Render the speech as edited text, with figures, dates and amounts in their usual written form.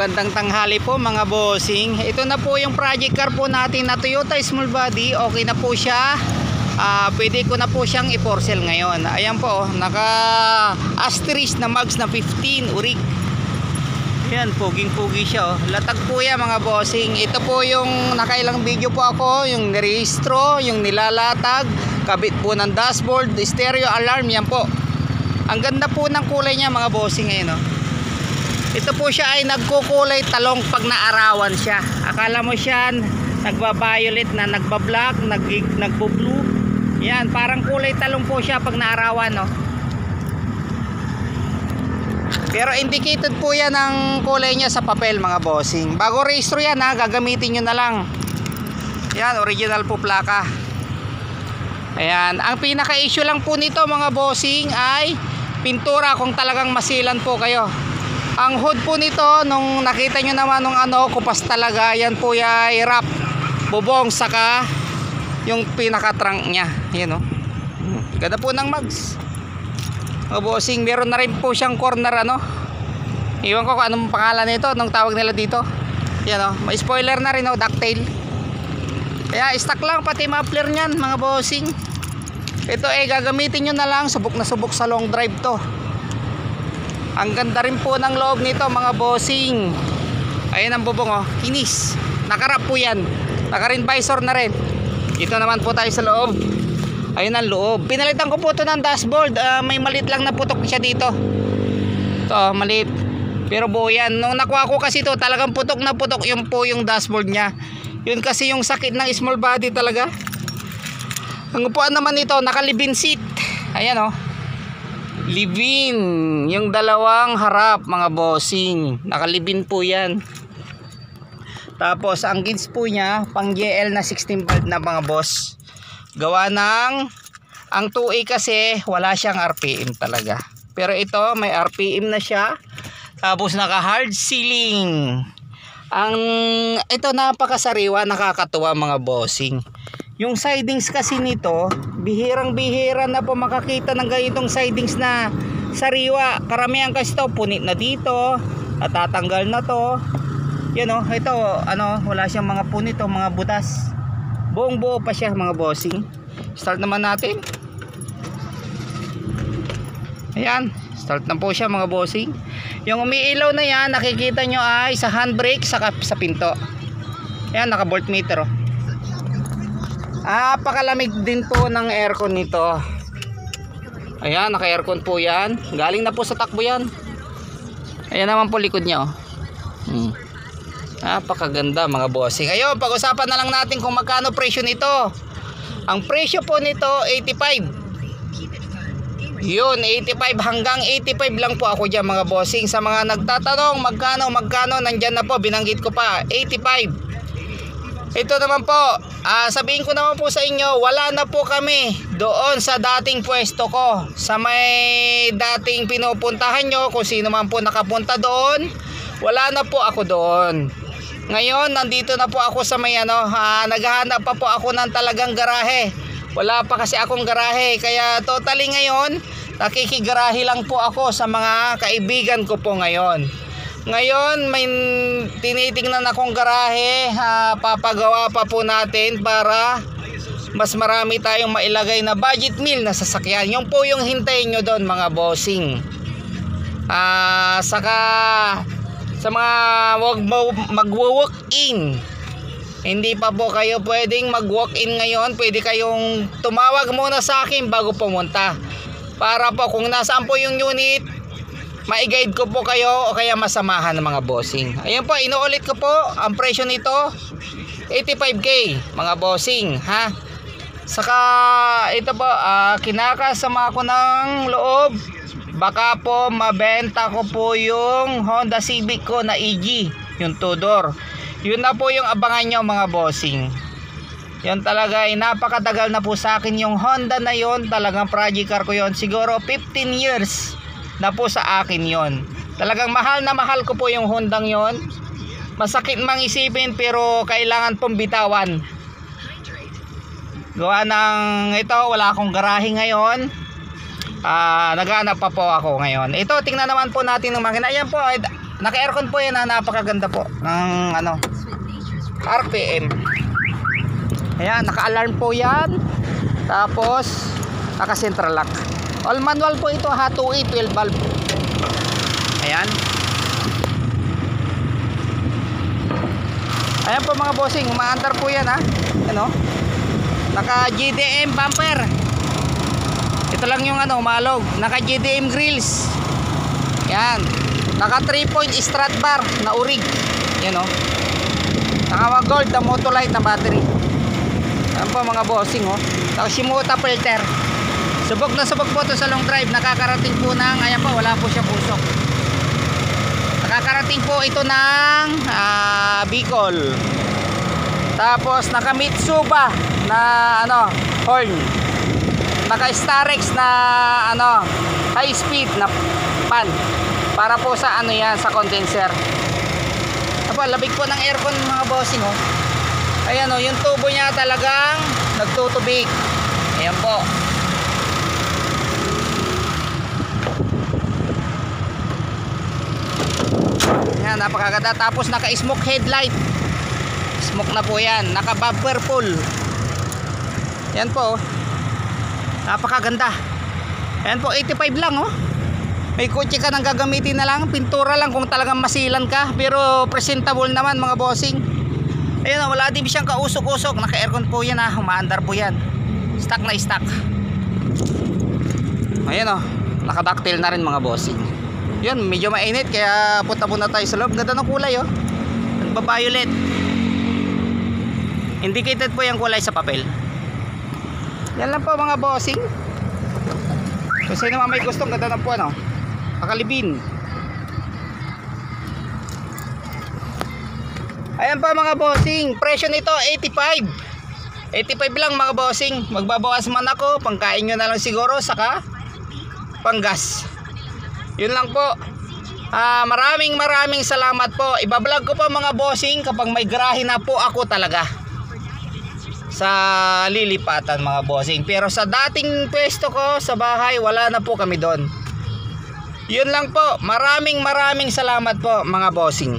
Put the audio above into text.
Magandang tanghali po mga bossing. Ito na po yung project car po natin na Toyota Small Body. Okay na po siya. Pwede ko na po siyang i-for-sale ngayon. Ayan po, naka asterisk na mags na 15 urik. Ayan, puging-pugi siya. Latag po yan mga bossing. Ito po yung nakailang video po ako, yung nirehistro, yung nilalatag, kabit po ng dashboard, stereo alarm. Yan po. Ang ganda po ng kulay niya mga bossing ngayon. Ito po siya ay nagkukulay talong pag naarawan siya. Akala mo siya nagba-violet na nagba-black, nagbo-blue. Yan, parang kulay talong po siya pag naarawan, no. Pero indicated po yan ang kulay niya sa papel mga bossing. Bago rehistro yan ha, gagamitin nyo na lang. Yan, original po plaka. Ayan, ang pinaka-issue lang po nito mga bossing ay pintura kung talagang masilan po kayo. Ang hood po nito, nung nakita nyo naman nung kupas talaga, yan po ay wrap, bubong, saka yung pinaka-trunk nya. Yan o. Ganda po ng mags. O bossing, meron na rin po siyang corner Iwan ko kung anong pangalan nito, anong tawag nila dito. Yan o. May spoiler na rin ducktail. Kaya stock lang pati muffler nyan mga bossing. Ito gagamitin nyo na lang, subok na subok sa long drive to. Ang ganda rin po ng loob nito mga bossing. Ayan ang bubong kinis. Nakarap po yan. Naka-rin visor na rin. Ito naman po tayo sa loob. Ayun ang loob. Pinalitan ko po ito ng dashboard. May maliit lang na putok siya dito. Ito maliit. Pero buo yan. Nung nakuha ko kasi ito talagang putok na putok. Yun po yung dashboard nya. Yun kasi yung sakit ng small body talaga. Ang upuan naman ito naka-live-in seat. Ayan live-in, yung dalawang harap mga bossing, nakalibin po yan. Tapos ang gauge po niya pang GL na 16 volt na mga boss. Gawa ng ang 2A kasi wala siyang RPM talaga. Pero ito may RPM na siya. Tapos naka hard sealing. Ito napakasariwa, nakakatuwa mga bossing. Yung sidings kasi nito, bihirang-bihira na po makakita ng ganitong sidings na sariwa. Karamihan kasi ito, punit na dito, at tatanggal na to. Yan ito, wala siyang mga punit mga butas. Buong buo pa siya mga bossing. Start naman natin. Ayan, start na po siya mga bossing. Yung umiilaw na yan, nakikita nyo ay sa handbrake, sa pinto. Ayan, naka voltmeter Pakalamig din po ng aircon nito. Ayan, naka aircon po yan. Galing na po sa takbo yan. Ayan naman po likod niya Napakaganda mga bossing. Ayun, pag-usapan na lang natin kung magkano presyo nito. Ang presyo po nito 85. Yun, 85 hanggang 85 lang po ako dyan mga bossing. Sa mga nagtatanong magkano, nandyan na po, binanggit ko pa 85. Ito naman po, sabihin ko naman po sa inyo, wala na po kami doon sa dating pwesto ko. Sa may dating pinupuntahan nyo, kung sino man po nakapunta doon, wala na po ako doon. Ngayon, nandito na po ako sa may naghahanap pa po ako ng talagang garahe. Wala pa kasi akong garahe, kaya totally ngayon, nakikigarahe lang po ako sa mga kaibigan ko po ngayon. Ngayon may tinitingnan akong garahe, papagawa pa po natin para mas marami tayong mailagay na budget meal na sasakyan. Yung po yung hintayin nyo doon mga bossing. Saka sa mga mag-walk-in, hindi pa po kayo pwedeng mag-walk-in ngayon. Pwede kayong tumawag muna sa akin bago pumunta. Para po kung nasaan po yung unit, ma-guide ko po kayo o kaya masamahan ng mga bossing. Ayun po, inuulit ko po, ang presyo nito 85k mga bossing Saka ito po, kinakasama ko ng loob. Baka po mabenta ko po yung Honda Civic ko na EG, yung 2-door. Yun na po yung abangan nyo mga bossing. Yun talaga napakatagal na po sa akin yung Honda na yun. Talagang project car ko yun. Siguro 15 years na po sa akin yon. Talagang mahal na mahal ko po yung Hondang yon. Masakit mang isipin pero kailangan pong bitawan. Gawa ng ito, wala akong garahe ngayon. Naghahanap pa po ako ngayon. Ito, tingnan naman po natin ng makina. Ayan po, Naka-aircon po yan, napakaganda po ng ano, RPM. Ayan, naka-alarm po yan. Tapos naka-central lock. All manual po ito ha, 2A 12 valve. Ayan. Ayan po mga bossing, umaandar po yan ha. Ano? Naka GDM bumper. Ito lang yung ano, malog. Naka GDM grills. Yan. Naka 3-point strut bar na urig. Yan o. Naka gold na Motolite na battery. Yan po mga bossing o. Naka Shimoda filter. Subok na subok po ito sa long drive. Nakakarating po ng, ayan po, wala po siya pusok. Nakakarating po ito ng Bicol. Tapos naka Mitsuba na ano, horn. Naka Starex na ano, high speed na pan. Para po sa ano yan, sa condenser. Apo, labig po ng aircon mga bossing oh. Ayan oh, yung tubo niya talagang nagtutubig. Ayan po. Ayan, napakaganda. Tapos naka smoke headlight. Smoke na po yan. Naka bumper full. Yan po. Napakaganda. Ayan po, 85 lang oh. May kotse ka nang gagamitin na lang. Pintura lang kung talagang masilan ka. Pero presentable naman mga bossing. Ayan oh, wala din siyang kausok-usok. Naka aircon po yan ha. Umaandar po yan. Stock na stock. Ayan oh, naka ductile na rin mga bossing. Yun, medyo mainit kaya punta muna tayo sa loob. Ganda ng kulay oh. Nagba-violet. Indicated po yung kulay sa papel. Yan lang po mga bossing. Kung sino naman may gustong, ganda ng po ano, pakalibin. Ayan po mga bossing, presyo nito 85 lang mga bossing. Magbabawas man ako, pangkain nyo na lang siguro, saka panggas. Yun lang po. Maraming salamat po. Ibablog ko po mga bossing kapag may garahe na po ako talaga sa lilipatan mga bossing. Pero sa dating pwesto ko sa bahay, wala na po kami doon. Yun lang po. Maraming salamat po mga bossing.